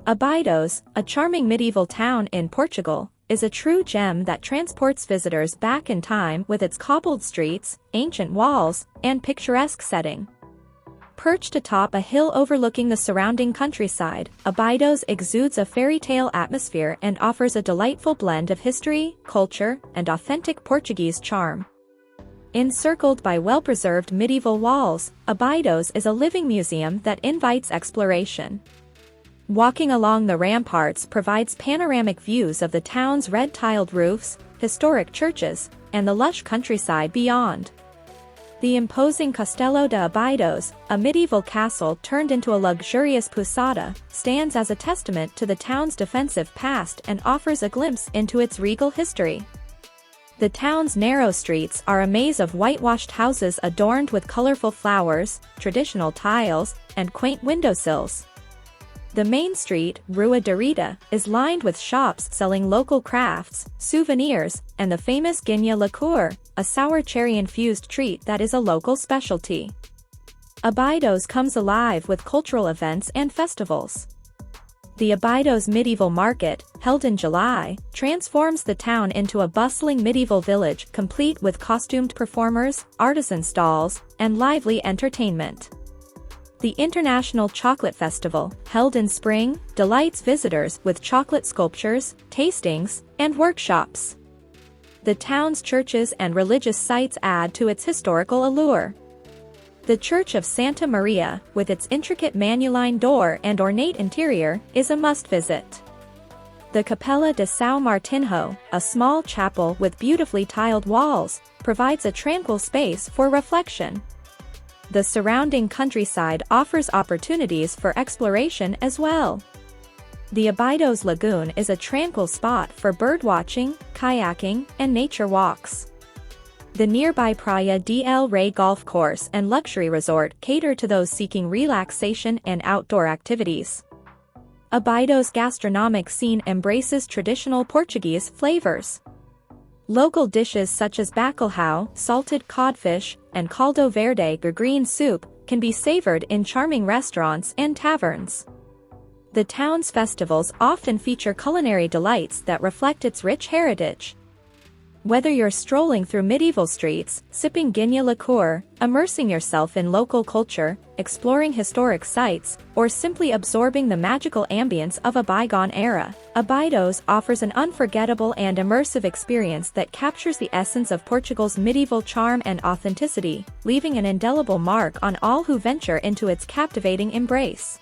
Obidos, a charming medieval town in Portugal, is a true gem that transports visitors back in time with its cobbled streets, ancient walls, and picturesque setting. Perched atop a hill overlooking the surrounding countryside, Obidos exudes a fairy tale atmosphere and offers a delightful blend of history, culture, and authentic Portuguese charm. Encircled by well-preserved medieval walls, Obidos is a living museum that invites exploration. Walking along the ramparts provides panoramic views of the town's red-tiled roofs, historic churches, and the lush countryside beyond. The imposing Castelo de Obidos, a medieval castle turned into a luxurious pousada, stands as a testament to the town's defensive past and offers a glimpse into its regal history. The town's narrow streets are a maze of whitewashed houses adorned with colorful flowers, traditional tiles, and quaint windowsills. The main street, Rua da Rita, is lined with shops selling local crafts, souvenirs, and the famous guinea liqueur, a sour cherry-infused treat that is a local specialty. Obidos comes alive with cultural events and festivals. The Obidos Medieval Market, held in July, transforms the town into a bustling medieval village complete with costumed performers, artisan stalls, and lively entertainment. The International Chocolate Festival, held in spring, delights visitors with chocolate sculptures, tastings, and workshops. The town's churches and religious sites add to its historical allure. The Church of Santa Maria, with its intricate manuline door and ornate interior, is a must-visit. The Capella de São Martinho, a small chapel with beautifully tiled walls, provides a tranquil space for reflection. The surrounding countryside offers opportunities for exploration as well. The Obidos Lagoon is a tranquil spot for birdwatching, kayaking, and nature walks. The nearby Praia del Rei golf course and luxury resort cater to those seeking relaxation and outdoor activities. Obidos' gastronomic scene embraces traditional Portuguese flavors. Local dishes such as bacalhau, salted codfish, and caldo verde green soup can be savored in charming restaurants and taverns. The town's festivals often feature culinary delights that reflect its rich heritage. Whether you're strolling through medieval streets, sipping guinea liqueur, immersing yourself in local culture, exploring historic sites, or simply absorbing the magical ambience of a bygone era, Obidos offers an unforgettable and immersive experience that captures the essence of Portugal's medieval charm and authenticity, leaving an indelible mark on all who venture into its captivating embrace.